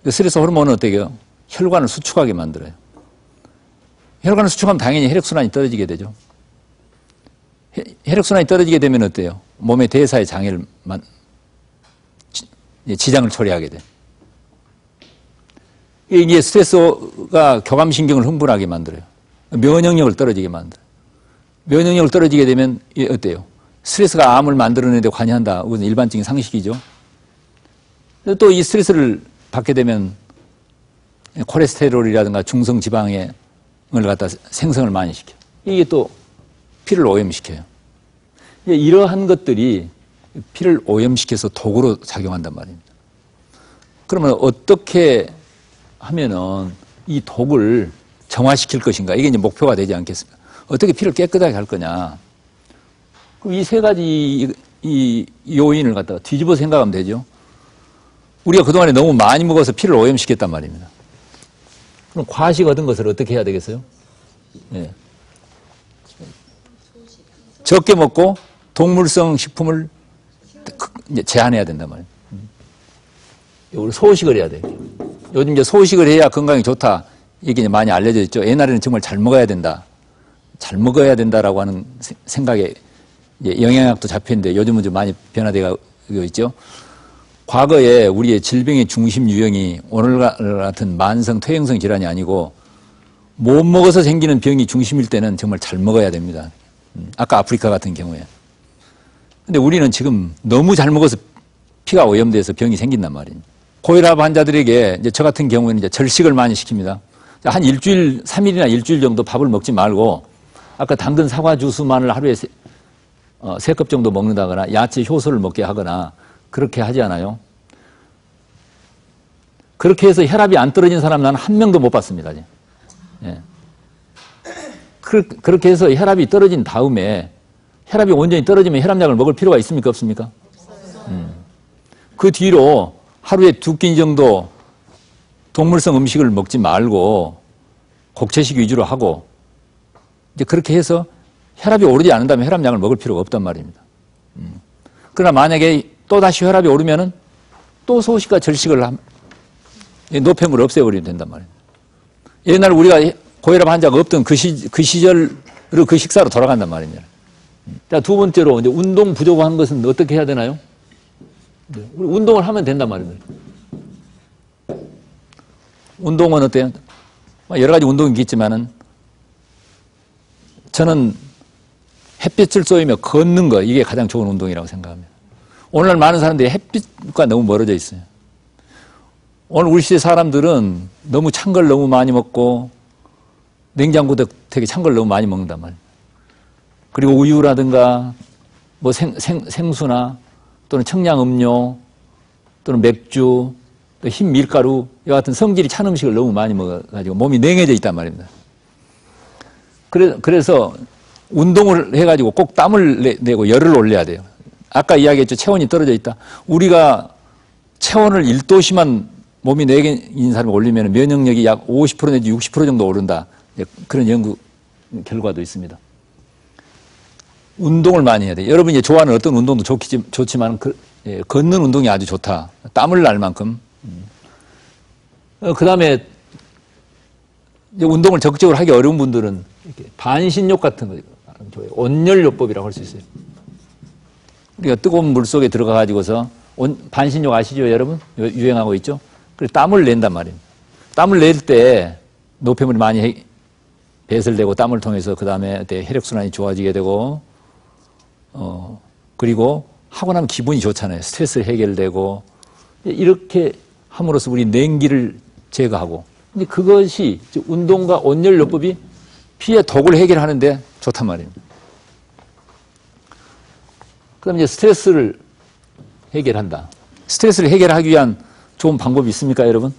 스트레스 호르몬은 어때요? 혈관을 수축하게 만들어요. 혈관을 수축하면 당연히 혈액순환이 떨어지게 되죠. 혈액순환이 떨어지게 되면 어때요? 몸의 대사의 장애를 지장을 초래하게 돼. 이게 스트레스가 교감신경을 흥분하게 만들어요. 면역력을 떨어지게 만들어요. 면역력을 떨어지게 되면 어때요? 스트레스가 암을 만들어내는 데 관여한다. 그것은 일반적인 상식이죠. 또 이 스트레스를 받게 되면 콜레스테롤이라든가 중성지방을 갖다 생성을 많이 시켜요. 이게 또 피를 오염시켜요. 이러한 것들이 피를 오염시켜서 독으로 작용한단 말입니다. 그러면 어떻게 하면은 이 독을 정화시킬 것인가? 이게 이제 목표가 되지 않겠습니까? 어떻게 피를 깨끗하게 할 거냐? 그럼 이 세 가지 이 요인을 갖다가 뒤집어 생각하면 되죠. 우리가 그동안에 너무 많이 먹어서 피를 오염시켰단 말입니다. 그럼 과식 얻은 것을 어떻게 해야 되겠어요? 네. 적게 먹고 동물성 식품을 이제 제한해야 된단 말이에요. 우리 소식을 해야 돼요. 요즘 이제 소식을 해야 건강이 좋다. 이게 많이 알려져 있죠. 옛날에는 정말 잘 먹어야 된다. 잘 먹어야 된다라고 하는 생각에 영양학도 잡혔는데 요즘은 좀 많이 변화되어 있죠. 과거에 우리의 질병의 중심 유형이 오늘 같은 만성 퇴행성 질환이 아니고 못 먹어서 생기는 병이 중심일 때는 정말 잘 먹어야 됩니다. 아까 아프리카 같은 경우에. 근데 우리는 지금 너무 잘 먹어서 피가 오염돼서 병이 생긴단 말이에요. 고혈압 환자들에게 이제 저 같은 경우에는 이제 절식을 많이 시킵니다. 한 일주일, 3일이나 일주일 정도 밥을 먹지 말고 아까 당근 사과 주스만을 하루에 3컵 정도 먹는다거나 야채 효소를 먹게 하거나 그렇게 하지 않아요? 그렇게 해서 혈압이 안 떨어진 사람 나는 한 명도 못 봤습니다. 예. 그렇게 해서 혈압이 떨어진 다음에 혈압이 온전히 떨어지면 혈압약을 먹을 필요가 있습니까? 없습니까? 그 뒤로 하루에 2끼 정도 동물성 음식을 먹지 말고 곡체식 위주로 하고 이제 그렇게 해서 혈압이 오르지 않는다면 혈압약을 먹을 필요가 없단 말입니다. 그러나 만약에 또다시 혈압이 오르면은 또 소식과 절식을 노폐물을 없애버리면 된단 말입니다. 옛날 우리가 고혈압 환자가 없던 그 시절로 그 식사로 돌아간단 말입니다. 자, 두 번째로 이제 운동 부족한 것은 어떻게 해야 되나요? 우리 운동을 하면 된단 말입니다. 운동은 어때요? 여러 가지 운동이 있겠지만은 저는 햇빛을 쏘이며 걷는 거 이게 가장 좋은 운동이라고 생각합니다. 오늘날 많은 사람들이 햇빛과 너무 멀어져 있어요. 오늘 우리 시대 사람들은 너무 찬 걸 너무 많이 먹고 냉장고도 되게 찬 걸 너무 많이 먹는단 말이에요. 그리고 우유라든가 뭐 생수나 또는 청량음료 또는 맥주 또 흰 밀가루 이와 같은 성질이 찬 음식을 너무 많이 먹어가지고 몸이 냉해져 있단 말입니다. 그래서 운동을 해가지고 꼭 땀을 내고 열을 올려야 돼요. 아까 이야기했죠. 체온이 떨어져 있다. 우리가 체온을 1도씨만 몸이 냉해진 사람이 올리면 면역력이 약 50% 내지 60% 정도 오른다. 그런 연구 결과도 있습니다. 운동을 많이 해야 돼요. 여러분이 이제 좋아하는 어떤 운동도 좋지만 걷는 운동이 아주 좋다. 땀을 날 만큼. 그 다음에 운동을 적극적으로 하기 어려운 분들은 이렇게 반신욕 같은 거 좋아요. 온열요법이라고 할 수 있어요. 우리가 뜨거운 물 속에 들어가 가지고서 반신욕 아시죠, 여러분? 유행하고 있죠. 그래서 땀을 낸단 말입니다. 땀을 낼 때 노폐물이 많이 배설되고 땀을 통해서 그 다음에 혈액순환이 좋아지게 되고 그리고 하고 나면 기분이 좋잖아요. 스트레스 해결되고 이렇게 함으로써 우리 냉기를 제거하고 근데 그것이 운동과 온열요법이 피의 독을 해결하는데 좋단 말입니다. 그럼 이제 스트레스를 해결한다. 스트레스를 해결하기 위한 좋은 방법이 있습니까, 여러분?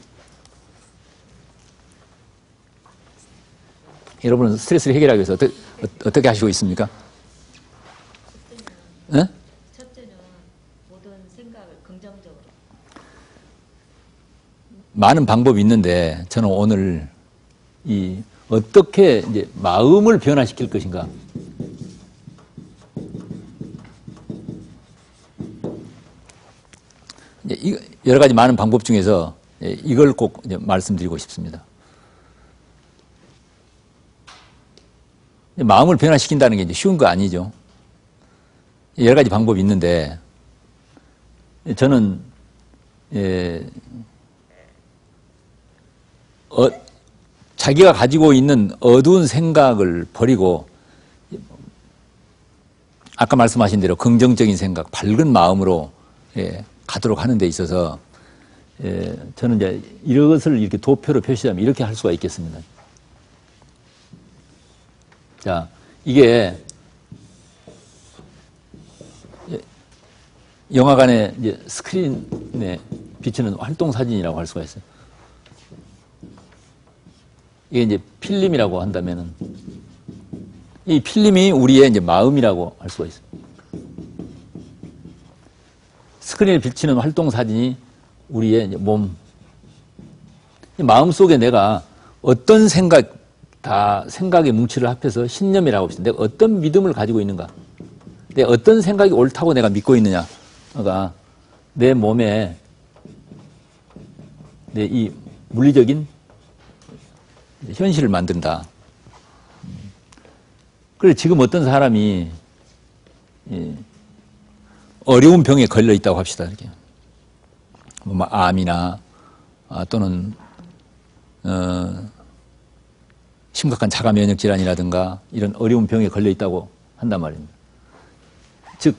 여러분은 스트레스를 해결하기 위해서 어떻게 하시고 있습니까? 네? 첫째는 모든 생각을 긍정적으로. 많은 방법이 있는데 저는 오늘 어떻게 이제 마음을 변화시킬 것인가. 이제 여러 가지 많은 방법 중에서 이걸 꼭 이제 말씀드리고 싶습니다. 마음을 변화시킨다는 게 이제 쉬운 거 아니죠. 여러 가지 방법이 있는데, 저는, 자기가 가지고 있는 어두운 생각을 버리고, 아까 말씀하신 대로 긍정적인 생각, 밝은 마음으로 가도록 하는 데 있어서, 저는 이제 이것을 이렇게 도표로 표시하면 이렇게 할 수가 있겠습니다. 자, 이게 영화관의 이제 스크린에 비치는 활동 사진이라고 할 수가 있어요. 이게 이제 필름이라고 한다면은 이 필름이 우리의 이제 마음이라고 할 수가 있어요. 스크린에 비치는 활동 사진이 우리의 이제 몸. 마음 속에 내가 어떤 다 생각의 뭉치를 합해서 신념이라고 합시다. 내가 어떤 믿음을 가지고 있는가? 내가 어떤 생각이 옳다고 내가 믿고 있느냐가 내 몸에 내 이 물리적인 현실을 만든다. 그래서 지금 어떤 사람이 어려운 병에 걸려 있다고 합시다. 이렇게. 뭐 암이나 또는 심각한 자가 면역 질환이라든가 이런 어려운 병에 걸려 있다고 한단 말입니다. 즉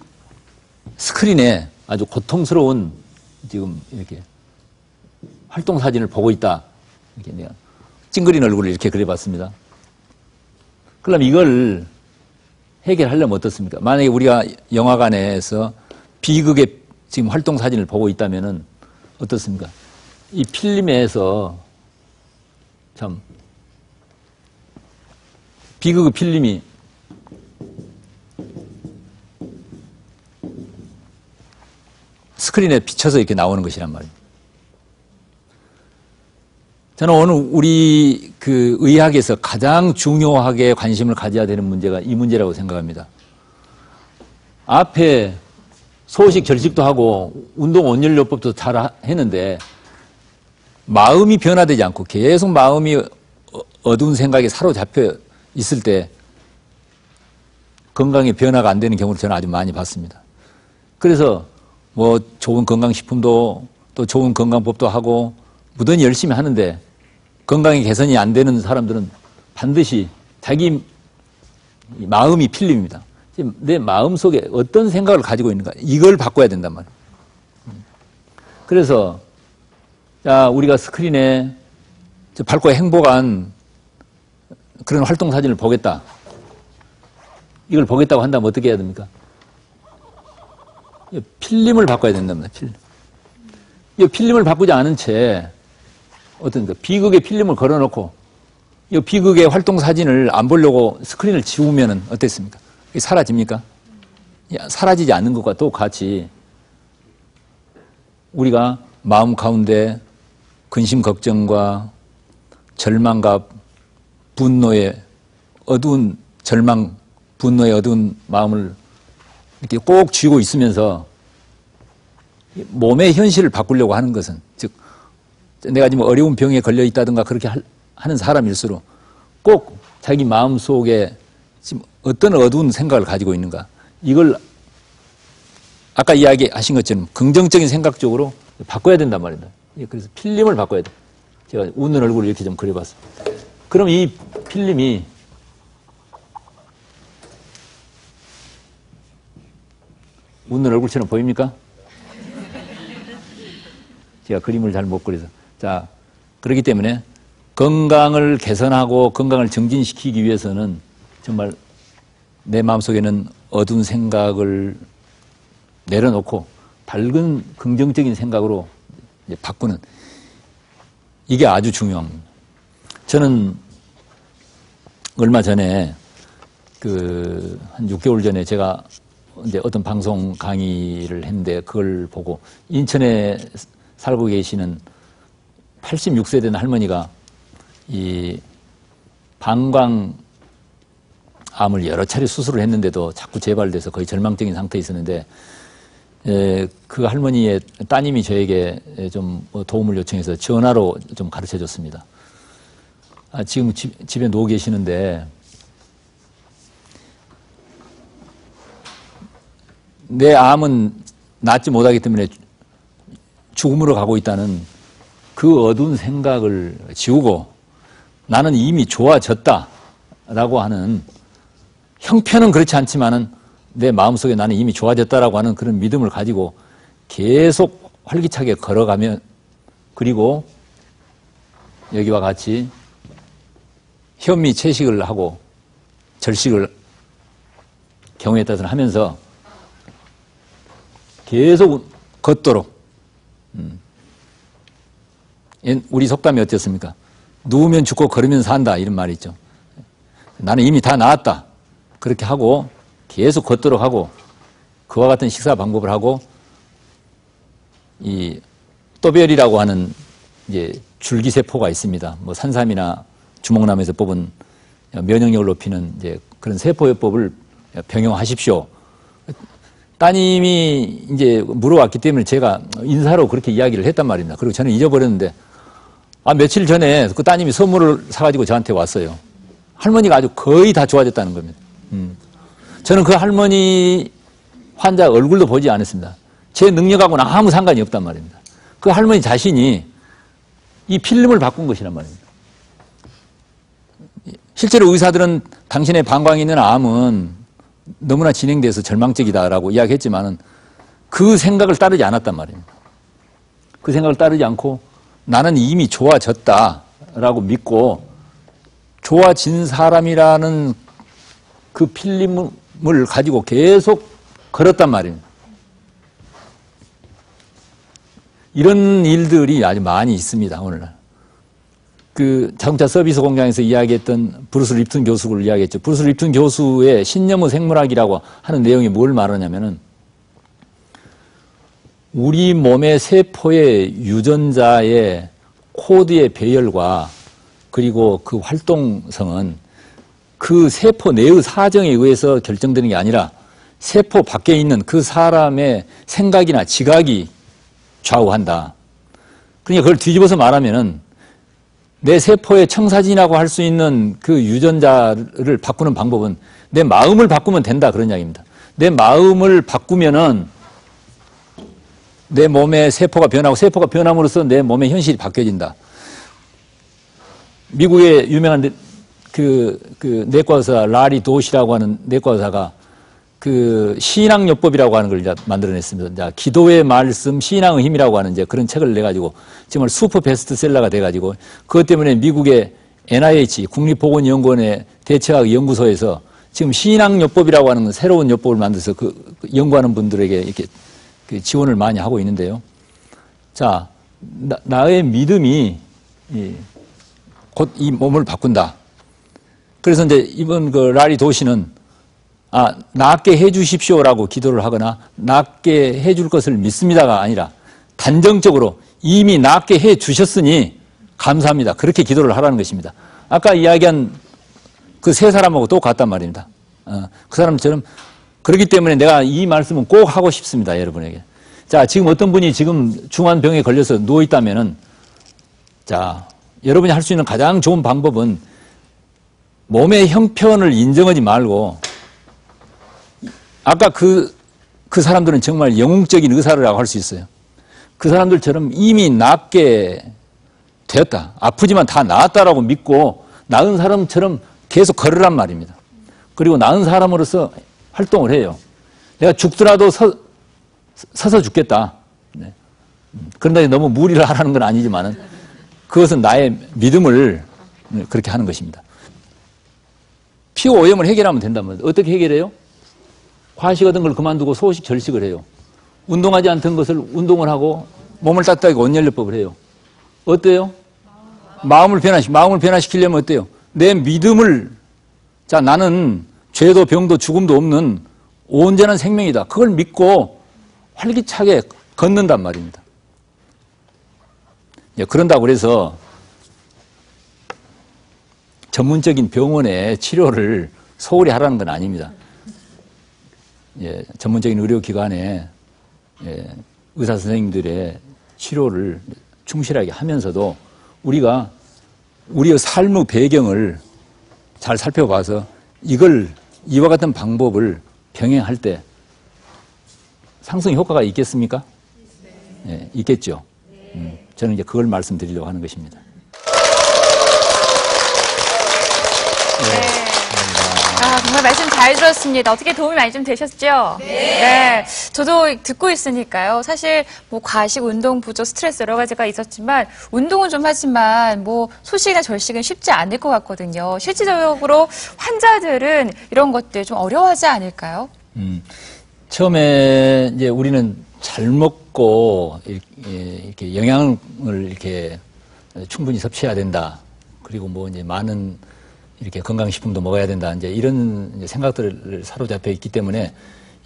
스크린에 아주 고통스러운 지금 이렇게 활동 사진을 보고 있다. 이렇게 내가 찡그린 얼굴을 이렇게 그려봤습니다. 그럼 이걸 해결하려면 어떻습니까? 만약에 우리가 영화관에서 비극의 지금 활동 사진을 보고 있다면은 어떻습니까? 이 필름에서 참 비극의 필름이 스크린에 비쳐서 이렇게 나오는 것이란 말이에요. 저는 오늘 우리 그 의학에서 가장 중요하게 관심을 가져야 되는 문제가 이 문제라고 생각합니다. 앞에 소식 결식도 하고 운동 온열요법도 잘 했는데 마음이 변화되지 않고 계속 마음이 어두운 생각에 사로잡혀 있을 때 건강에 변화가 안 되는 경우를 저는 아주 많이 봤습니다. 그래서 뭐 좋은 건강식품도 또 좋은 건강법도 하고 무던히 열심히 하는데 건강이 개선이 안 되는 사람들은 반드시 자기 마음이 필름입니다. 내 마음 속에 어떤 생각을 가지고 있는가 이걸 바꿔야 된단 말이에요. 그래서 자 우리가 스크린에 밝고 행복한 그런 활동 사진을 보겠다. 이걸 보겠다고 한다면 어떻게 해야 됩니까? 필름을 바꿔야 된답니다. 필름. 이 필름을 바꾸지 않은 채 어떤 비극의 필름을 걸어놓고 이 비극의 활동 사진을 안 보려고 스크린을 지우면은 어땠습니까? 이게 사라집니까? 사라지지 않는 것과 똑같이 우리가 마음 가운데 근심 걱정과 절망과 분노의 어두운 절망, 분노의 어두운 마음을 이렇게 꼭 쥐고 있으면서 몸의 현실을 바꾸려고 하는 것은 즉 내가 지금 어려운 병에 걸려 있다든가 그렇게 하는 사람일수록 꼭 자기 마음 속에 지금 어떤 어두운 생각을 가지고 있는가 이걸 아까 이야기하신 것처럼 긍정적인 생각 쪽으로 바꿔야 된단 말입니다. 그래서 필름을 바꿔야 돼. 제가 웃는 얼굴을 이렇게 좀 그려봤습니다. 그럼 이 필름이 웃는 얼굴처럼 보입니까? 제가 그림을 잘 못 그려서. 자, 그렇기 때문에 건강을 개선하고 건강을 정진시키기 위해서는 정말 내 마음속에는 어두운 생각을 내려놓고 밝은 긍정적인 생각으로 이제 바꾸는 이게 아주 중요합니다. 저는 얼마 전에 한 6개월 전에 제가 이제 어떤 방송 강의를 했는데 그걸 보고 인천에 살고 계시는 86세 된 할머니가 이 방광암을 여러 차례 수술을 했는데도 자꾸 재발돼서 거의 절망적인 상태에 있었는데 그 할머니의 따님이 저에게 좀 도움을 요청해서 전화로 좀 가르쳐 줬습니다. 지금 집에 누워 계시는데, 내 암은 낫지 못하기 때문에 죽음으로 가고 있다는 그 어두운 생각을 지우고 나는 이미 좋아졌다라고 하는, 형편은 그렇지 않지만은 내 마음속에 나는 이미 좋아졌다라고 하는 그런 믿음을 가지고 계속 활기차게 걸어가면, 그리고 여기와 같이 현미 채식을 하고 절식을 경우에 따라서는 하면서 계속 걷도록. 우리 속담이 어땠습니까? 누우면 죽고 걸으면 산다, 이런 말이 있죠. 나는 이미 다 나았다. 그렇게 하고 계속 걷도록 하고, 그와 같은 식사 방법을 하고, 이 또별이라고 하는 이제 줄기세포가 있습니다. 뭐 산삼이나 주목나무에서 뽑은 면역력을 높이는 이제 그런 세포요법을 병용하십시오. 따님이 이제 물어왔기 때문에 제가 인사로 그렇게 이야기를 했단 말입니다. 그리고 저는 잊어버렸는데, 며칠 전에 그 따님이 선물을 사가지고 저한테 왔어요. 할머니가 아주 거의 다 좋아졌다는 겁니다. 저는 그 할머니 환자 얼굴도 보지 않았습니다. 제 능력하고는 아무 상관이 없단 말입니다. 그 할머니 자신이 이 필름을 바꾼 것이란 말입니다. 실제로 의사들은 당신의 방광에 있는 암은 너무나 진행돼서 절망적이다라고 이야기했지만은 그 생각을 따르지 않았단 말입니다. 그 생각을 따르지 않고 나는 이미 좋아졌다라고 믿고 좋아진 사람이라는 그 필름을 가지고 계속 걸었단 말입니다. 이런 일들이 아주 많이 있습니다, 오늘날. 그 자동차 서비스 공장에서 이야기했던 브루스 립튼 교수를 이야기했죠. 브루스 립튼 교수의 신념의 생물학이라고 하는 내용이 뭘 말하냐면은, 우리 몸의 세포의 유전자의 코드의 배열과 그리고 그 활동성은 그 세포 내의 사정에 의해서 결정되는 게 아니라 세포 밖에 있는 그 사람의 생각이나 지각이 좌우한다. 그러니까 그걸 뒤집어서 말하면은 내 세포의 청사진이라고 할 수 있는 그 유전자를 바꾸는 방법은 내 마음을 바꾸면 된다, 그런 이야기입니다. 내 마음을 바꾸면은 내 몸의 세포가 변하고 세포가 변함으로써 내 몸의 현실이 바뀌어진다. 미국의 유명한 그 내과 의사 라리 도시라고 하는 내과 의사가 그 신앙요법이라고 하는 걸 이제 만들어냈습니다. 자, 기도의 말씀, 신앙의 힘이라고 하는 이제 그런 책을 내가지고 정말 슈퍼 베스트셀러가 돼가지고 그것 때문에 미국의 NIH 국립보건연구원의 대체학 연구소에서 지금 신앙요법이라고 하는 새로운 요법을 만들어서 그 연구하는 분들에게 이렇게 그 지원을 많이 하고 있는데요. 자, 나의 믿음이 곧 이 몸을 바꾼다. 그래서 이제 이번 그 라리 도시는 낫게 해 주십시오라고 기도를 하거나 낫게 해 줄 것을 믿습니다가 아니라 단정적으로 이미 낫게 해 주셨으니 감사합니다. 그렇게 기도를 하라는 것입니다. 아까 이야기한 그 세 사람하고 똑같단 말입니다. 그 사람처럼. 그렇기 때문에 내가 이 말씀은 꼭 하고 싶습니다, 여러분에게. 자, 지금 어떤 분이 지금 중한 병에 걸려서 누워 있다면은, 자, 여러분이 할 수 있는 가장 좋은 방법은 몸의 형편을 인정하지 말고, 아까 그 사람들은 정말 영웅적인 의사라고 할 수 있어요. 그 사람들처럼 이미 낫게 되었다. 아프지만 다 나았다라고 믿고 나은 사람처럼 계속 걸으란 말입니다. 그리고 나은 사람으로서 활동을 해요. 내가 죽더라도 서서 죽겠다. 네. 그런데 너무 무리를 하라는 건 아니지만은 그것은 나의 믿음을 그렇게 하는 것입니다. 피로 오염을 해결하면 된다면 어떻게 해결해요? 과식 얻은 걸 그만두고 소식 절식을 해요. 운동하지 않던 것을 운동을 하고 몸을 따뜻하게 온열요법을 해요. 어때요? 마음을 변화시키려면 어때요? 내 믿음을, 자, 나는 죄도 병도 죽음도 없는 온전한 생명이다. 그걸 믿고 활기차게 걷는단 말입니다. 그런다고 그래서 전문적인 병원의 치료를 소홀히 하라는 건 아닙니다. 전문적인 의료기관에 의사 선생님들의 치료를 충실하게 하면서도 우리가 우리의 삶의 배경을 잘 살펴봐서 이와 같은 방법을 병행할 때 상승 효과가 있겠습니까? 네, 있겠죠. 저는 이제 그걸 말씀드리려고 하는 것입니다. 정말 말씀 잘 들었습니다. 어떻게 도움이 많이 좀 되셨죠? 네. 저도 듣고 있으니까요. 사실 뭐 과식, 운동 부족, 스트레스 여러 가지가 있었지만 운동은 좀 하지만 뭐 소식이나 절식은 쉽지 않을 것 같거든요. 실질적으로 환자들은 이런 것들 좀 어려워하지 않을까요? 처음에 이제 우리는 잘 먹고 이렇게 영양을 이렇게 충분히 섭취해야 된다. 그리고 뭐 이제 많은 이렇게 건강식품도 먹어야 된다. 이제 이런 생각들을 사로잡혀 있기 때문에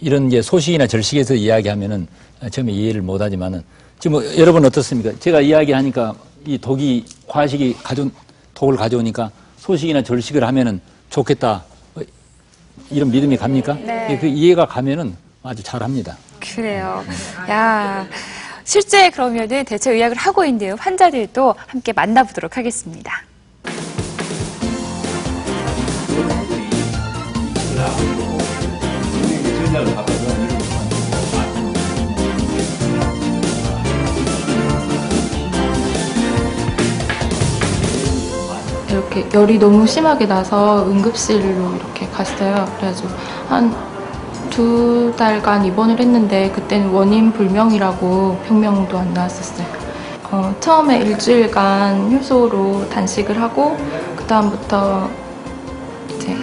이런 이제 소식이나 절식에서 이야기하면은 처음에 이해를 못 하지만은 지금 뭐 여러분 어떻습니까? 제가 이야기하니까 이 과식이 독을 가져오니까 소식이나 절식을 하면은 좋겠다. 이런 믿음이 갑니까? 네. 그 이해가 가면은 아주 잘합니다. 그래요. 야, 실제 그러면은 대체 의학을 하고 있는 환자들도 함께 만나보도록 하겠습니다. 이렇게 열이 너무 심하게 나서 응급실로 이렇게 갔어요. 그래가지고 한 2달간 입원을 했는데 그때는 원인 불명이라고 병명도 안 나왔었어요. 처음에 일주일간 효소로 단식을 하고 그 다음부터 이제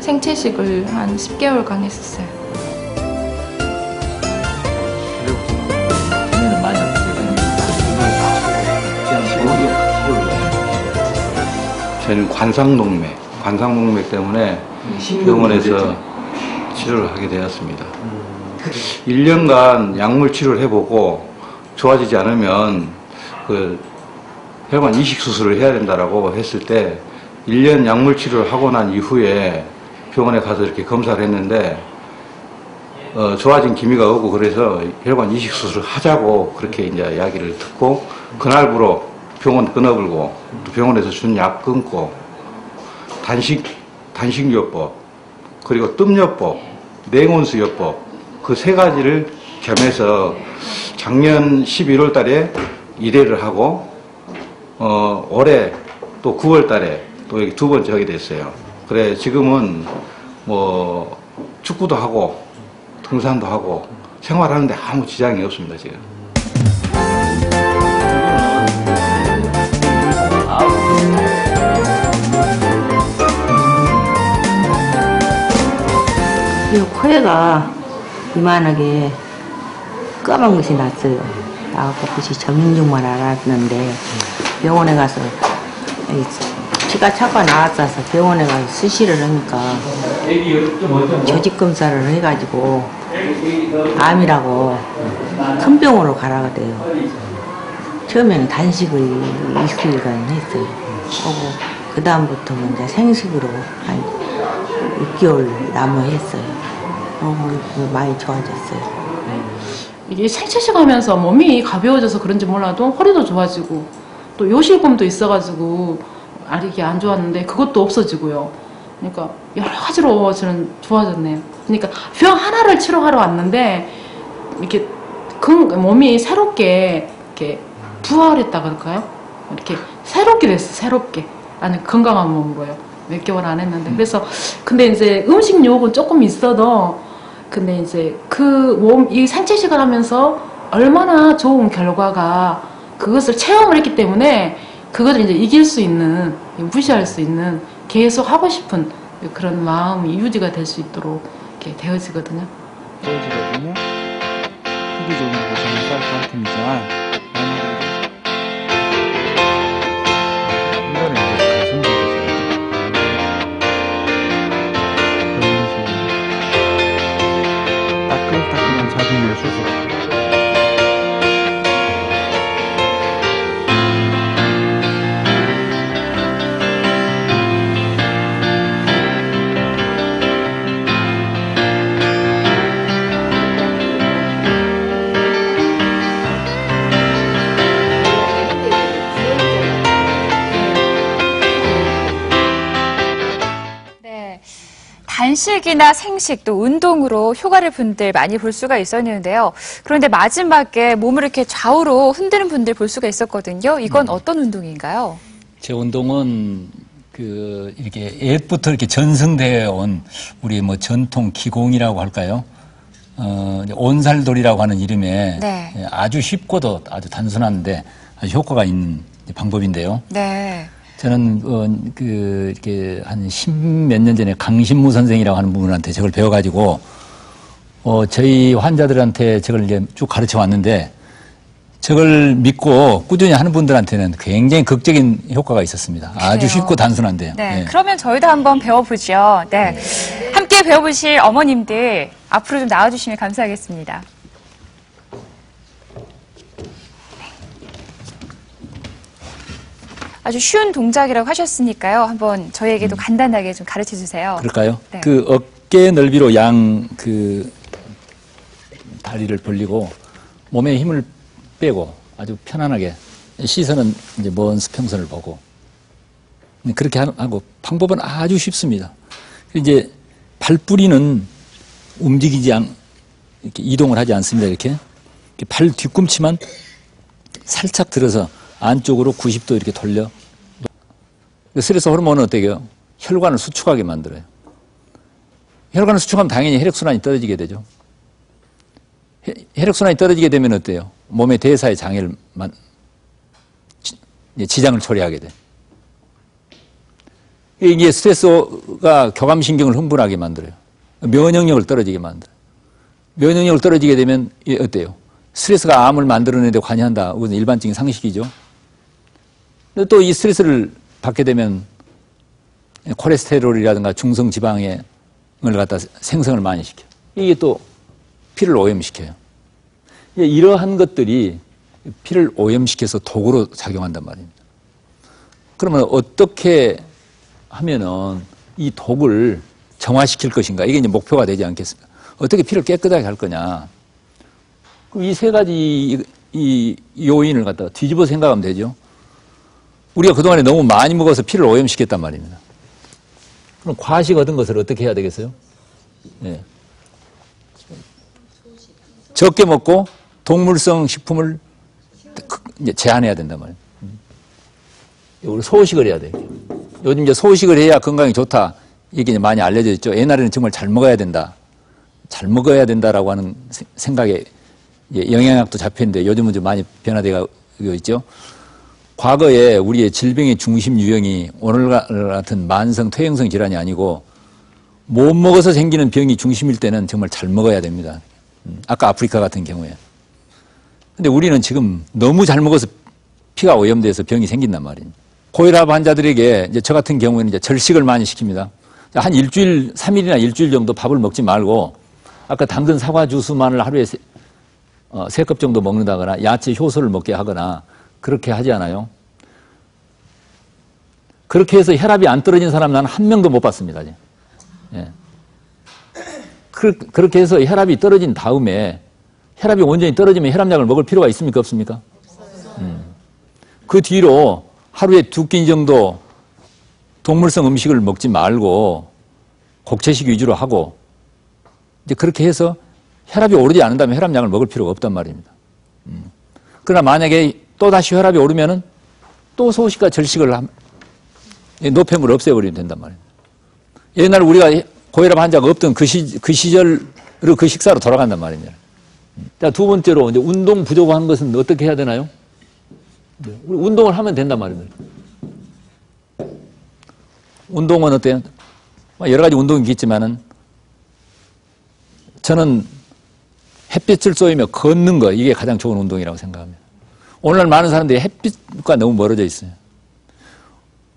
생채식을 한 10개월간 했었어요. 저는 관상동맥 때문에 병원에서 치료를 하게 되었습니다. 1년간 약물 치료를 해보고 좋아지지 않으면 그 혈관 이식 수술을 해야 된다라고 했을 때 1년 약물 치료를 하고 난 이후에 병원에 가서 이렇게 검사를 했는데 좋아진 기미가 오고 그래서 혈관 이식 수술을 하자고 그렇게 이제 이야기를 듣고 그날부로 병원 끊어버리고 또 병원에서 준 약 끊고 단식요법 그리고 뜸요법 냉온수요법 그 3가지를 겸해서 작년 11월 달에 1회를 하고 올해 또 9월 달에 또 여기 2번째 하게 됐어요. 그래 지금은 뭐 축구도 하고 등산도 하고 생활하는데 아무 지장이 없습니다 지금. 이 코에가 이만하게 까만 것이 났어요. 나하고 그것이 정인중만 알았는데 병원에 가서 피가 차가 나왔어서 병원에 가서 수시를 하니까 조직 검사를 해가지고 암이라고 큰 병원으로 가라 그래요. 처음에는 단식을 20일간 했어요. 하고 그 다음부터는 이제 생식으로 한 6개월 남아했어요. 많이 좋아졌어요. 이게 생채식 하면서 몸이 가벼워져서 그런지 몰라도 허리도 좋아지고 또 요실금도 있어가지고 이게 안 좋았는데 그것도 없어지고요. 그러니까 여러 가지로 저는 좋아졌네요. 그러니까 병 하나를 치료하러 왔는데 이렇게 몸이 새롭게 이렇게 부활했다 그럴까요? 이렇게 새롭게 됐어. 새롭게 나는 건강한 몸으로요. 몇 개월 안 했는데 그래서 근데 이제 음식 유혹은 조금 있어도 근데 이제 이 생채식을 하면서 얼마나 좋은 결과가 그것을 체험을 했기 때문에 그것을 이제 이길 수 있는 무시할 수 있는 계속 하고 싶은 그런 마음이 유지가 될 수 있도록 이렇게 되어지거든요. 되어지거든요. 크기적으로 보시면 쌀 상품이지만 따끈따끈한 자궁열 수술. 단식이나 생식 또 운동으로 효과를 분들 많이 볼 수가 있었는데요. 그런데 마지막에 몸을 이렇게 좌우로 흔드는 분들 볼 수가 있었거든요. 이건 어떤 운동인가요? 제 운동은 이렇게 옛부터 이렇게 전승되어 온 우리 뭐 전통 기공이라고 할까요? 온살돌이라고 하는 이름에 네. 아주 쉽고도 아주 단순한데 아주 효과가 있는 방법인데요. 네. 저는 이렇게 한 10몇 년 전에 강신무 선생이라고 하는 분한테 저걸 배워가지고 저희 환자들한테 저걸 이제 쭉 가르쳐 왔는데 저걸 믿고 꾸준히 하는 분들한테는 굉장히 극적인 효과가 있었습니다. 아주 그래요. 쉽고 단순한데요. 네. 예. 그러면 저희도 한번 배워보죠. 네. 함께 배워보실 어머님들 앞으로 좀 나와주시면 감사하겠습니다. 아주 쉬운 동작이라고 하셨으니까요. 한번 저희에게도 간단하게 좀 가르쳐 주세요. 그럴까요? 네. 어깨 넓이로 다리를 벌리고 몸에 힘을 빼고 아주 편안하게 시선은 이제 먼 수평선을 보고 그렇게 하고 방법은 아주 쉽습니다. 이제 발뿌리는 움직이지 이렇게 이동을 하지 않습니다. 이렇게 발 뒤꿈치만 살짝 들어서 안쪽으로 90도 이렇게 돌려. 스트레스 호르몬은 어때요? 혈관을 수축하게 만들어요. 혈관을 수축하면 당연히 혈액순환이 떨어지게 되죠. 혈액순환이 떨어지게 되면 어때요? 몸의 대사의 장애를 지장을 초래하게 돼. 이게 스트레스가 교감신경을 흥분하게 만들어요. 면역력을 떨어지게 만들어요. 면역력을 떨어지게 되면 어때요? 스트레스가 암을 만들어내는데 관여한다. 그것은 일반적인 상식이죠. 또 이 스트레스를 받게 되면 콜레스테롤이라든가 중성지방을 갖다 생성을 많이 시켜요. 이게 또 피를 오염시켜요. 이러한 것들이 피를 오염시켜서 독으로 작용한단 말입니다. 그러면 어떻게 하면은 이 독을 정화시킬 것인가? 이게 이제 목표가 되지 않겠습니까? 어떻게 피를 깨끗하게 할 거냐? 이 세 가지 이 요인을 갖다가 뒤집어 생각하면 되죠. 우리가 그동안에 너무 많이 먹어서 피를 오염시켰단 말입니다. 그럼 과식 얻은 것을 어떻게 해야 되겠어요? 네. 적게 먹고 동물성 식품을 이제 제한해야 된단 말이에요. 우리 소식을 해야 돼요. 요즘 이제 소식을 해야 건강이 좋다. 이게 이제 많이 알려져 있죠. 옛날에는 정말 잘 먹어야 된다. 잘 먹어야 된다라고 하는 생각에 영양학도 잡혔는데 요즘은 좀 많이 변화되어 있죠. 과거에 우리의 질병의 중심 유형이 오늘 같은 만성 퇴행성 질환이 아니고 못 먹어서 생기는 병이 중심일 때는 정말 잘 먹어야 됩니다. 아까 아프리카 같은 경우에. 근데 우리는 지금 너무 잘 먹어서 피가 오염돼서 병이 생긴단 말이에요. 고혈압 환자들에게 이제 저 같은 경우에는 이제 절식을 많이 시킵니다. 한 일주일, 3일이나 일주일 정도 밥을 먹지 말고 아까 당근 사과 주스만을 하루에 3컵 정도 먹는다거나 야채 효소를 먹게 하거나 그렇게 하지 않아요? 그렇게 해서 혈압이 안 떨어진 사람 나는 한 명도 못 봤습니다. 예. 그렇게 해서 혈압이 떨어진 다음에 혈압이 온전히 떨어지면 혈압약을 먹을 필요가 있습니까? 없습니까? 그 뒤로 하루에 2끼 정도 동물성 음식을 먹지 말고 곡체식 위주로 하고 이제 그렇게 해서 혈압이 오르지 않는다면 혈압약을 먹을 필요가 없단 말입니다. 그러나 만약에 또다시 혈압이 오르면은 또 소식과 절식을 노폐물을 없애버리면 된단 말입니다. 옛날 우리가 고혈압 환자가 없던 그 시절로 그 식사로 돌아간단 말입니다. 자, 두 번째로 이제 운동 부족한 것은 어떻게 해야 되나요? 우리 운동을 하면 된단 말입니다. 운동은 어때요? 여러 가지 운동이 있겠지만은 저는 햇빛을 쏘이며 걷는 거 이게 가장 좋은 운동이라고 생각합니다. 오늘날 많은 사람들이 햇빛과 너무 멀어져 있어요.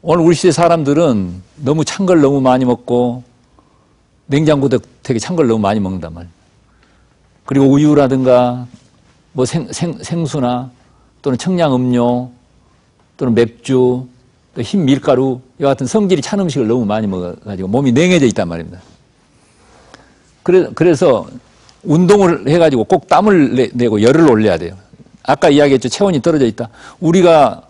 오늘 우리 시대 사람들은 너무 찬 걸 너무 많이 먹고 냉장고도 되게 찬 걸 너무 많이 먹는단 말이에요. 그리고 우유라든가 뭐 생수나 또는 청량음료 또는 맥주 또 흰 밀가루 이와 같은 성질이 찬 음식을 너무 많이 먹어가지고 몸이 냉해져 있단 말입니다. 그래서 운동을 해가지고 꼭 땀을 내고 열을 올려야 돼요. 아까 이야기했죠. 체온이 떨어져 있다. 우리가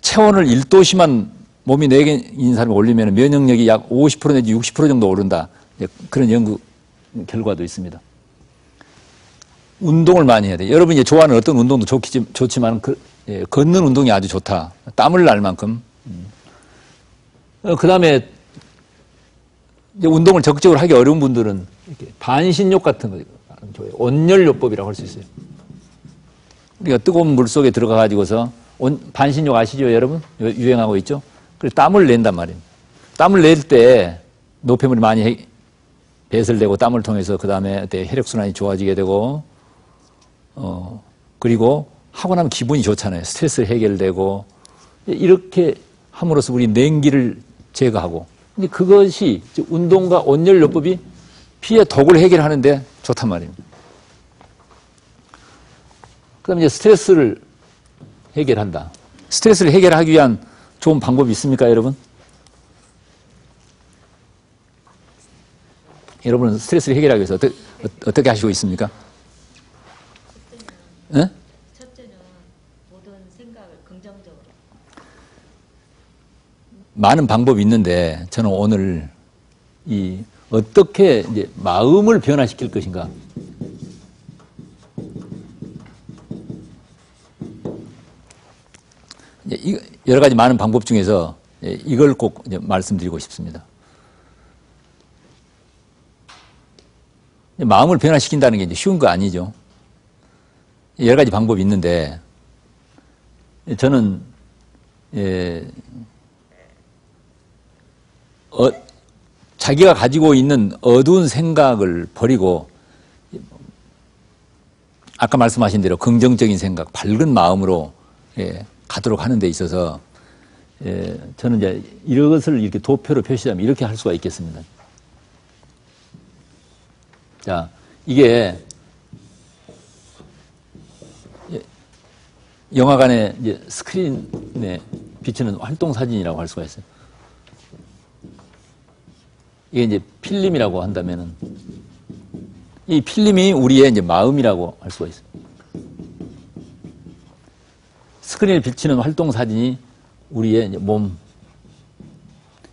체온을 1도씨만 몸이 4개인 사람이 올리면 면역력이 약 50% 내지 60% 정도 오른다. 그런 연구 결과도 있습니다. 운동을 많이 해야 돼요. 여러분이 좋아하는 어떤 운동도 좋지만 걷는 운동이 아주 좋다. 땀을 날 만큼. 그 다음에 운동을 적극적으로 하기 어려운 분들은 이렇게 반신욕 같은 거 좋아요. 온열요법이라고 할 수 있어요. 우리가 뜨거운 물 속에 들어가 가지고서 반신욕 아시죠, 여러분? 유행하고 있죠? 그래서 땀을 낸단 말이에요. 땀을 낼 때 노폐물이 많이 배설되고 땀을 통해서 그 다음에 혈액순환이 좋아지게 되고 그리고 하고 나면 기분이 좋잖아요. 스트레스 해결되고 이렇게 함으로써 우리 냉기를 제거하고 근데 그것이 운동과 온열요법이 피의 독을 해결하는데 좋단 말입니다. 그 다음에 이제 스트레스를 해결한다. 스트레스를 해결하기 위한 좋은 방법이 있습니까, 여러분? 여러분은 스트레스를 해결하기 위해서 어떻게 하시고 있습니까? 첫째는 모든 생각을 긍정적으로. 많은 방법이 있는데 저는 오늘 어떻게 이제 마음을 변화시킬 것인가. 여러 가지 많은 방법 중에서 이걸 꼭 말씀드리고 싶습니다. 마음을 변화시킨다는 게 이제 쉬운 거 아니죠. 여러 가지 방법이 있는데 저는 자기가 가지고 있는 어두운 생각을 버리고 아까 말씀하신 대로 긍정적인 생각, 밝은 마음으로 가도록 하는 데 있어서 저는 이제 이것을 이렇게 도표로 표시하면 이렇게 할 수가 있겠습니다. 자, 이게 영화관의 이제 스크린에 비치는 활동 사진이라고 할 수가 있어요. 이게 이제 필름이라고 한다면은 이 필름이 우리의 이제 마음이라고 할 수가 있어요. 스크린에 비치는 활동 사진이 우리의 이제 몸.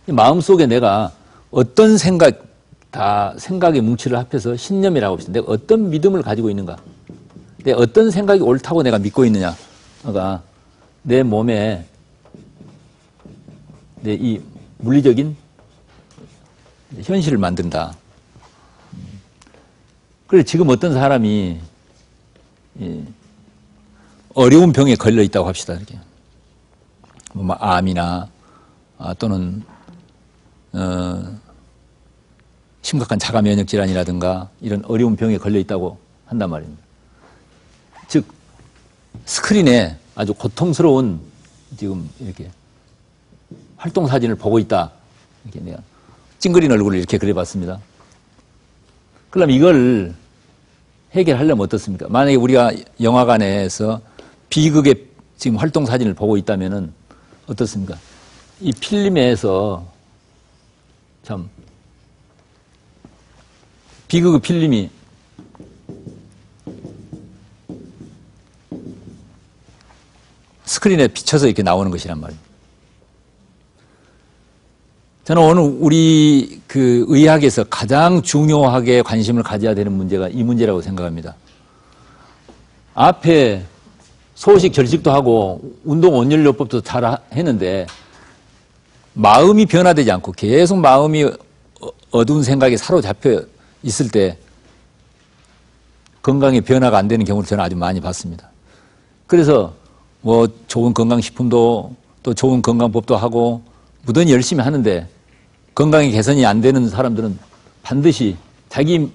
이 마음 속에 내가 어떤 생각의 뭉치를 합해서 신념이라고 합시다. 내가 어떤 믿음을 가지고 있는가? 내가 어떤 생각이 옳다고 내가 믿고 있느냐가 내 몸에 내 이 물리적인 현실을 만든다. 그래서 지금 어떤 사람이 어려운 병에 걸려 있다고 합시다. 이렇게 뭐 암이나 또는 심각한 자가 면역 질환이라든가 이런 어려운 병에 걸려 있다고 한단 말입니다. 즉 스크린에 아주 고통스러운 지금 이렇게 활동 사진을 보고 있다. 이렇게 내가 찡그린 얼굴을 이렇게 그려봤습니다. 그럼 이걸 해결하려면 어떻습니까? 만약에 우리가 영화관에서 비극의 지금 활동 사진을 보고 있다면은 어떻습니까? 이 필름에서 참 비극의 필름이 스크린에 비쳐서 이렇게 나오는 것이란 말이에요. 저는 오늘 우리 그 의학에서 가장 중요하게 관심을 가져야 되는 문제가 이 문제라고 생각합니다. 앞에 소식 결식도 하고 운동 온열요법도 잘 했는데 마음이 변화되지 않고 계속 마음이 어두운 생각에 사로잡혀 있을 때 건강에 변화가 안 되는 경우를 저는 아주 많이 봤습니다. 그래서 뭐 좋은 건강식품도 또 좋은 건강법도 하고 무던히 열심히 하는데 건강이 개선이 안 되는 사람들은 반드시 자기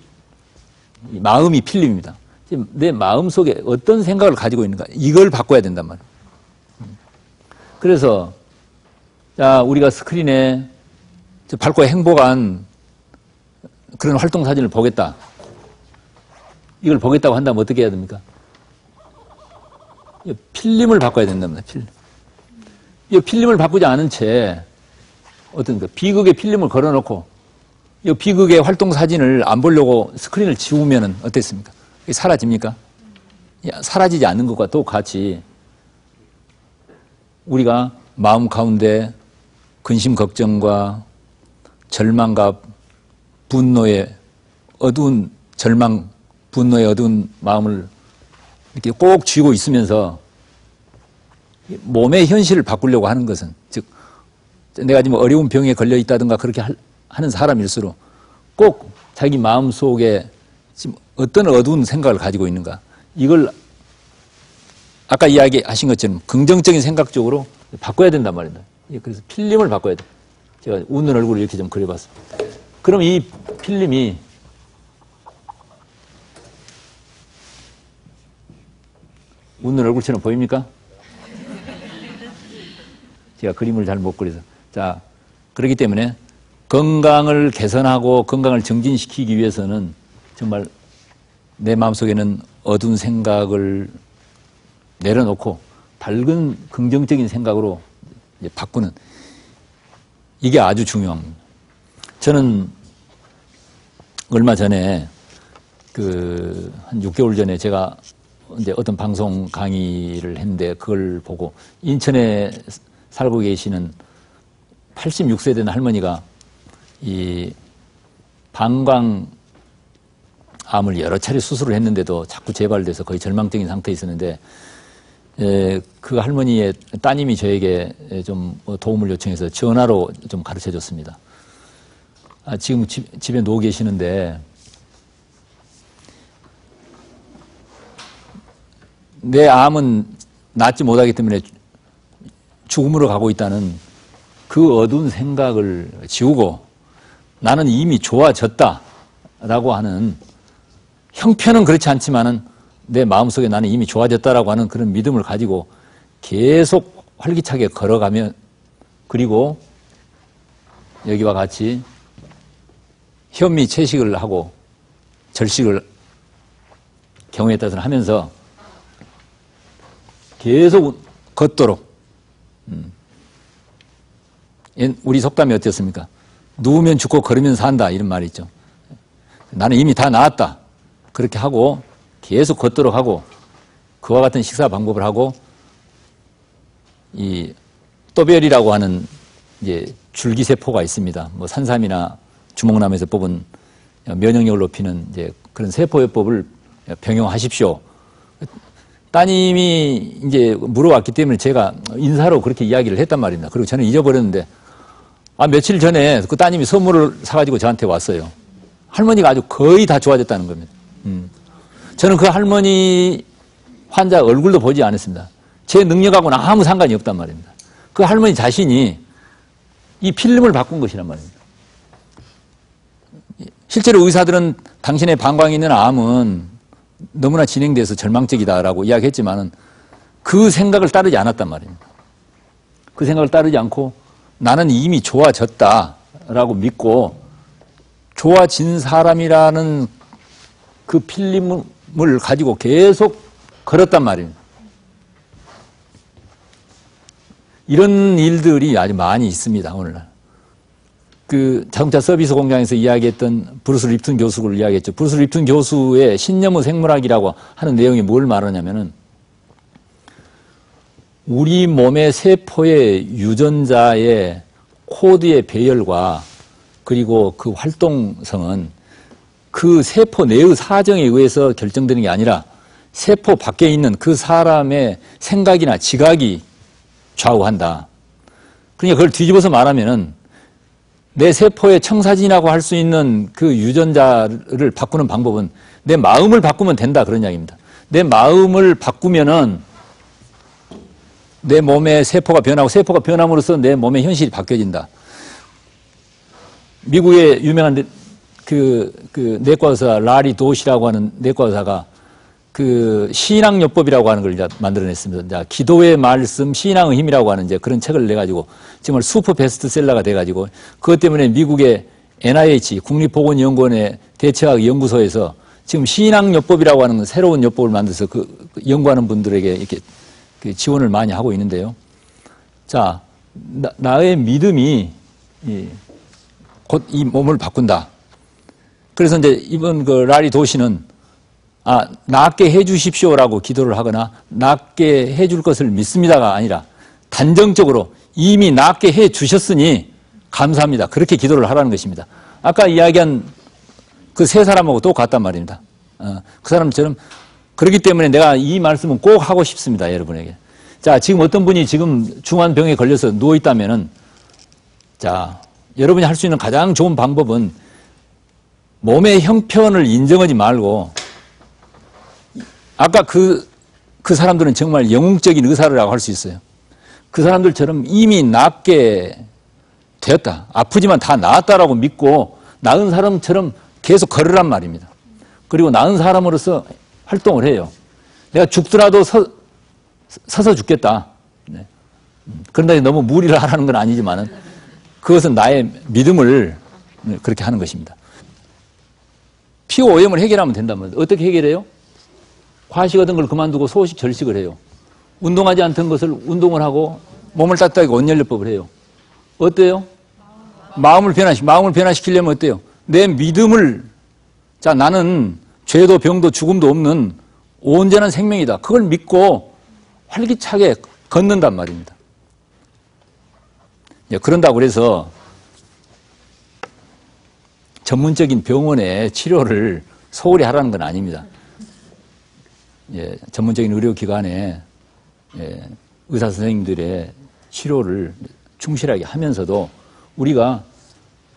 마음이 필름입니다. 지금 내 마음 속에 어떤 생각을 가지고 있는가 이걸 바꿔야 된단 말이에요. 그래서 자 우리가 스크린에 밝고 행복한 그런 활동 사진을 보겠다. 이걸 보겠다고 한다면 어떻게 해야 됩니까? 필름을 바꿔야 된답니다. 필름. 이 필름을 바꾸지 않은 채 어떤 비극의 필름을 걸어놓고 이 비극의 활동 사진을 안 보려고 스크린을 지우면은 어땠습니까? 이게 사라집니까? 사라지지 않는 것과 똑같이 우리가 마음 가운데 근심 걱정과 절망과 분노의 어두운 절망, 분노의 어두운 마음을 이렇게 꼭 쥐고 있으면서 몸의 현실을 바꾸려고 하는 것은, 즉 내가 지금 어려운 병에 걸려 있다든가 그렇게 하는 사람일수록 꼭 자기 마음 속에 지금 어떤 어두운 생각을 가지고 있는가, 이걸 아까 이야기하신 것처럼 긍정적인 생각적으로 바꿔야 된단 말입니다. 그래서 필름을 바꿔야 돼. 제가 웃는 얼굴을 이렇게 좀 그려봤습니다. 그럼 이 필름이 웃는 얼굴처럼 보입니까? 제가 그림을 잘 못 그려서. 자, 그렇기 때문에 건강을 개선하고 건강을 정진시키기 위해서는 정말 내 마음속에는 어두운 생각을 내려놓고 밝은 긍정적인 생각으로 이제 바꾸는, 이게 아주 중요합니다. 저는 얼마 전에 한 6개월 전에 제가 이제 어떤 방송 강의를 했는데 그걸 보고 인천에 살고 계시는 86세 된 할머니가 이 방광암을 여러 차례 수술을 했는데도 자꾸 재발돼서 거의 절망적인 상태에 있었는데, 그 할머니의 따님이 저에게 좀 도움을 요청해서 전화로 좀 가르쳐 줬습니다. 지금 집에 누워 계시는데 내 암은 낫지 못하기 때문에 죽음으로 가고 있다는 그 어두운 생각을 지우고 나는 이미 좋아졌다라고 하는, 형편은 그렇지 않지만은 내 마음속에 나는 이미 좋아졌다라고 하는 그런 믿음을 가지고 계속 활기차게 걸어가면, 그리고 여기와 같이 현미 채식을 하고 절식을 경우에 따라서 하면서 계속 걷도록, 우리 속담이 어땠습니까? 누우면 죽고 걸으면 산다, 이런 말이 있죠. 나는 이미 다 나았다. 그렇게 하고 계속 걷도록 하고, 그와 같은 식사 방법을 하고, 이 또별이라고 하는 이제 줄기세포가 있습니다. 뭐 산삼이나 주목나무에서 뽑은 면역력을 높이는 이제 그런 세포요법을 병용하십시오. 따님이 이제 물어왔기 때문에 제가 인사로 그렇게 이야기를 했단 말입니다. 그리고 저는 잊어버렸는데, 며칠 전에 그 따님이 선물을 사가지고 저한테 왔어요. 할머니가 아주 거의 다 좋아졌다는 겁니다. 저는 그 할머니 환자 얼굴도 보지 않았습니다. 제 능력하고는 아무 상관이 없단 말입니다. 그 할머니 자신이 이 필름을 바꾼 것이란 말입니다. 실제로 의사들은 당신의 방광에 있는 암은 너무나 진행돼서 절망적이다라고 이야기했지만은 그 생각을 따르지 않았단 말입니다. 그 생각을 따르지 않고 나는 이미 좋아졌다라고 믿고 좋아진 사람이라는 그 필름을 가지고 계속 걸었단 말입니다. 이런 일들이 아주 많이 있습니다, 오늘날. 그 자동차 서비스 공장에서 이야기했던 브루스 립튼 교수를 이야기했죠. 브루스 립튼 교수의 신념의 생물학이라고 하는 내용이 뭘 말하냐면은, 우리 몸의 세포의 유전자의 코드의 배열과 그리고 그 활동성은 그 세포 내의 사정에 의해서 결정되는 게 아니라 세포 밖에 있는 그 사람의 생각이나 지각이 좌우한다. 그러니까 그걸 뒤집어서 말하면은 내 세포의 청사진이라고 할 수 있는 그 유전자를 바꾸는 방법은 내 마음을 바꾸면 된다, 그런 이야기입니다. 내 마음을 바꾸면은 내 몸의 세포가 변하고 세포가 변함으로써 내 몸의 현실이 바뀌어진다. 미국의 유명한 내과 의사 라리 도시라고 하는 내과 의사가 그 신앙요법이라고 하는 걸 이제 만들어냈습니다. 기도의 말씀, 신앙의 힘이라고 하는 이제 그런 책을 내가지고 정말 슈퍼 베스트셀러가 돼가지고, 그것 때문에 미국의 NIH 국립보건연구원의 대체학 연구소에서 지금 신앙요법이라고 하는 새로운 요법을 만들어서 그 연구하는 분들에게 이렇게 그 지원을 많이 하고 있는데요. 자, 나의 믿음이 곧 이 몸을 바꾼다. 그래서 이제 이번 그 라리 도시는 낫게 해 주십시오라고 기도를 하거나 낫게 해 줄 것을 믿습니다가 아니라 단정적으로 이미 낫게 해 주셨으니 감사합니다. 그렇게 기도를 하라는 것입니다. 아까 이야기한 그 세 사람하고 똑같단 말입니다. 그 사람처럼 그렇기 때문에 내가 이 말씀은 꼭 하고 싶습니다. 여러분에게. 자, 지금 어떤 분이 지금 중한 병에 걸려서 누워 있다면은 자, 여러분이 할 수 있는 가장 좋은 방법은 몸의 형편을 인정하지 말고 아까 그 사람들은 정말 영웅적인 의사라고 할 수 있어요. 그 사람들처럼 이미 낫게 되었다. 아프지만 다 나았다라고 믿고 나은 사람처럼 계속 걸으란 말입니다. 그리고 나은 사람으로서 활동을 해요. 내가 죽더라도 서서 죽겠다. 네. 그런데 너무 무리를 하라는 건 아니지만은 그것은 나의 믿음을 그렇게 하는 것입니다. 피로 오염을 해결하면 된다면 어떻게 해결해요? 과식하던 걸 그만두고 소식 절식을 해요. 운동하지 않던 것을 운동을 하고 몸을 따뜻하게 온열요법을 해요. 어때요? 마음을 변화시키려면 어때요? 내 믿음을 자 나는 죄도 병도 죽음도 없는 온전한 생명이다. 그걸 믿고 활기차게 걷는단 말입니다. 예, 그런다고 그래서 전문적인 병원의 치료를 소홀히 하라는 건 아닙니다. 예, 전문적인 의료기관에 의사 선생님들의 치료를 충실하게 하면서도 우리가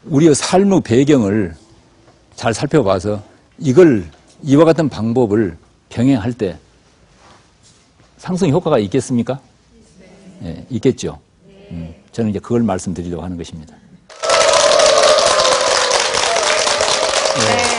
우리의 삶의 배경을 잘 살펴봐서 이와 같은 방법을 병행할 때 상승 효과가 있겠습니까? 예, 있겠죠. 저는 이제 그걸 말씀드리려고 하는 것입니다. 네.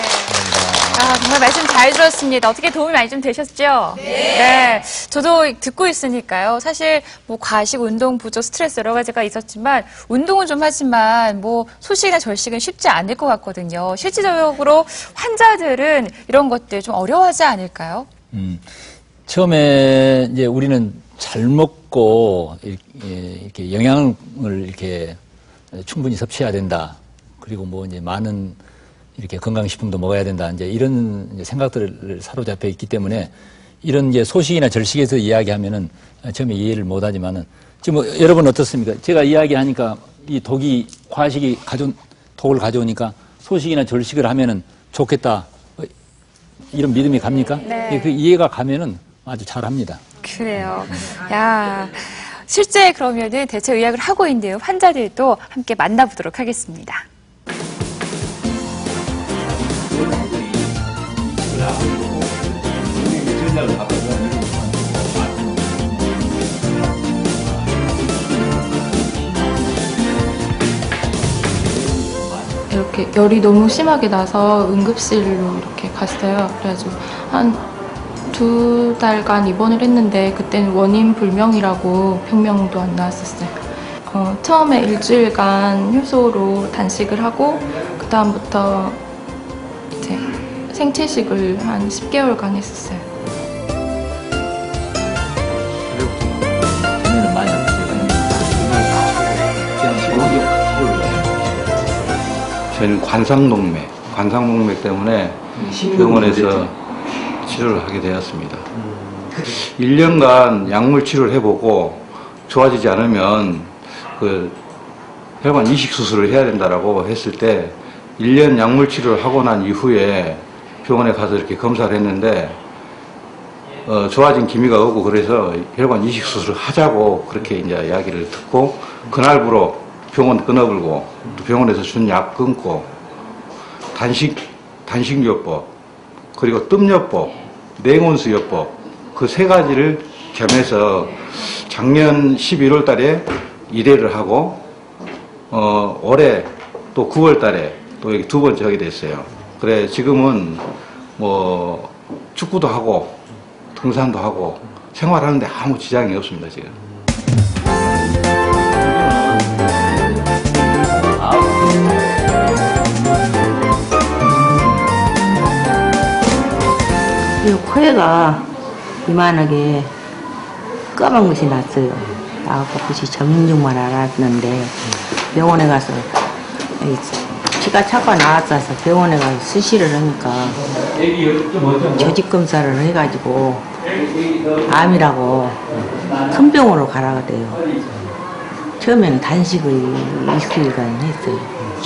정말 말씀 잘 들었습니다. 어떻게 도움이 많이 좀 되셨죠? 네. 저도 듣고 있으니까요. 사실 뭐 과식, 운동 부족, 스트레스 여러 가지가 있었지만 운동은 좀 하지만 뭐 소식이나 절식은 쉽지 않을 것 같거든요. 실질적으로 환자들은 이런 것들 좀 어려워하지 않을까요? 처음에 이제 우리는 잘 먹고 이렇게 영양을 이렇게 충분히 섭취해야 된다. 그리고 뭐 이제 많은 이렇게 건강식품도 먹어야 된다. 이제 이런 생각들을 사로잡혀 있기 때문에 이런 이제 소식이나 절식에서 이야기하면은 처음에 이해를 못 하지만은 지금 뭐 여러분 어떻습니까? 제가 이야기하니까 이 과식이 독을 가져오니까 소식이나 절식을 하면은 좋겠다. 이런 믿음이 갑니까? 네. 그 이해가 가면은 아주 잘합니다. 그래요. 야, 실제 그러면은 대체 의학을 하고 있는 환자들도 함께 만나보도록 하겠습니다. 이렇게 열이 너무 심하게 나서 응급실로 이렇게 갔어요. 그래가지고 한 2달간 입원을 했는데 그때는 원인 불명이라고 병명도 안 나왔었어요. 처음에 일주일간 효소로 단식을 하고 그 다음부터 이제 생채식을 한 10개월간 했었어요. 전에는 많이 아팠어요. 저희는 관상동맥 때문에 병원에서 치료를 하게 되었습니다. 1년간 약물 치료를 해보고 좋아지지 않으면 그 혈관 이식 수술을 해야 된다라고 했을 때 1년 약물 치료를 하고 난 이후에 병원에 가서 이렇게 검사를 했는데 좋아진 기미가 오고 그래서 혈관 이식 수술을 하자고 그렇게 이제 이야기를 듣고 그날부로 병원 끊어버리고 또 병원에서 준 약 끊고 단식요법 그리고 뜸요법, 냉온수요법 그 세 가지를 겸해서 작년 11월 달에 1회를 하고 올해 또 9월 달에 또 여기 2번째 하게 됐어요. 그래 지금은 뭐 축구도 하고 등산도 하고 생활하는데 아무 지장이 없습니다 지금. 이 코에가 이만하게 까만 것이 났어요. 나하고 그것이 정인중만 알았는데 병원에 가서 피가 차가 나왔어서 병원에 가서 수시를 하니까 조직 검사를 해가지고 암이라고 큰 병원으로 가라 그래요. 처음에는 단식을 2주일간 했어요.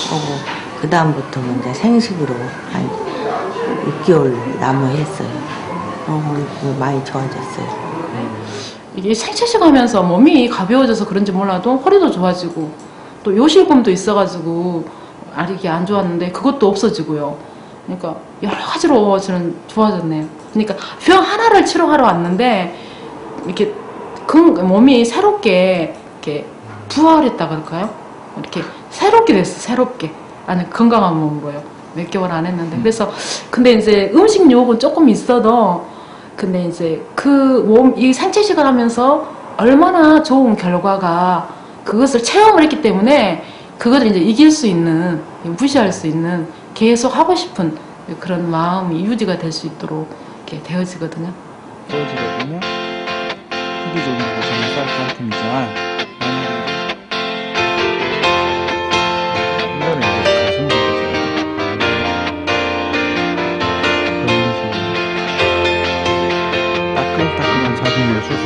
하고 그 다음부터는 이제 생식으로 한 6개월 남아했어요. 많이 좋아졌어요. 이게 생체식 하면서 몸이 가벼워져서 그런지 몰라도 허리도 좋아지고 또 요실금도 있어가지고 이게 안 좋았는데 그것도 없어지고요. 그러니까 여러 가지로 저는 좋아졌네요. 그러니까 병 하나를 치료하러 왔는데 이렇게 몸이 새롭게 이렇게 부활했다 그럴까요? 이렇게 새롭게 됐어. 새롭게 아니 건강한 몸으로요. 몇 개월 안 했는데 그래서 근데 이제 음식 유혹은 조금 있어도 근데 이제 이 생체식을 하면서 얼마나 좋은 결과가 그것을 체험을 했기 때문에 그것을 이제 이길 수 있는 무시할 수 있는 계속 하고 싶은 그런 마음이 유지가 될 수 있도록 이렇게 되어지거든요. 되어지거든요. 크기적으로 보자면 사이즈 한 틈이지만 이거는 이제 가슴부분이죠. 따끈따끈한 자궁열 수술.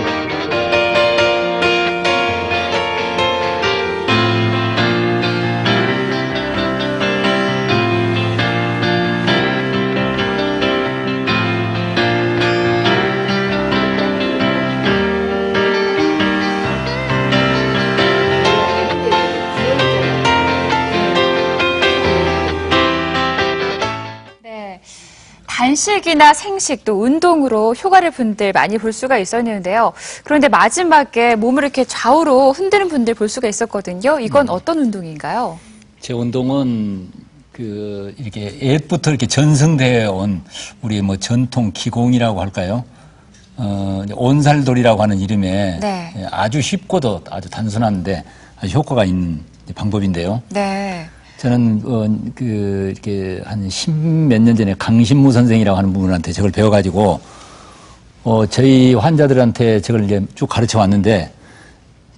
단식이나 생식 또 운동으로 효과를 분들 많이 볼 수가 있었는데요. 그런데 마지막에 몸을 이렇게 좌우로 흔드는 분들 볼 수가 있었거든요. 이건 어떤 운동인가요? 제 운동은 이렇게 옛부터 이렇게 전승되어 온 우리 뭐 전통 기공이라고 할까요? 온살돌이라고 하는 이름에 네. 아주 쉽고도 아주 단순한데 아주 효과가 있는 방법인데요. 네. 저는 이렇게 한 10몇 년 전에 강신무 선생이라고 하는 분한테 저걸 배워가지고 저희 환자들한테 저걸 이제 쭉 가르쳐 왔는데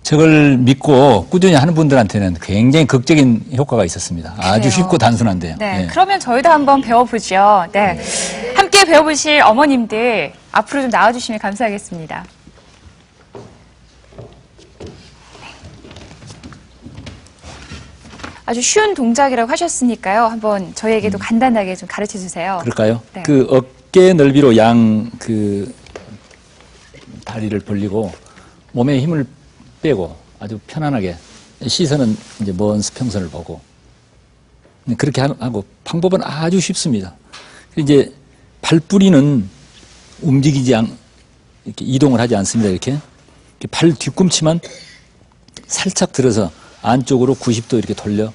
저걸 믿고 꾸준히 하는 분들한테는 굉장히 극적인 효과가 있었습니다. 아주 그래요. 쉽고 단순한데요. 네. 네. 그러면 저희도 한번 배워보죠. 네. 함께 배워보실 어머님들 앞으로 좀 나와주시면 감사하겠습니다. 아주 쉬운 동작이라고 하셨으니까요. 한번 저희에게도 간단하게 좀 가르쳐 주세요. 그럴까요? 네. 어깨 넓이로 다리를 벌리고 몸에 힘을 빼고 아주 편안하게 시선은 이제 먼 수평선을 보고 그렇게 하고 방법은 아주 쉽습니다. 이제 발뿌리는 움직이지 이렇게 이동을 하지 않습니다. 이렇게 발 뒤꿈치만 살짝 들어서 안쪽으로 90도 이렇게 돌려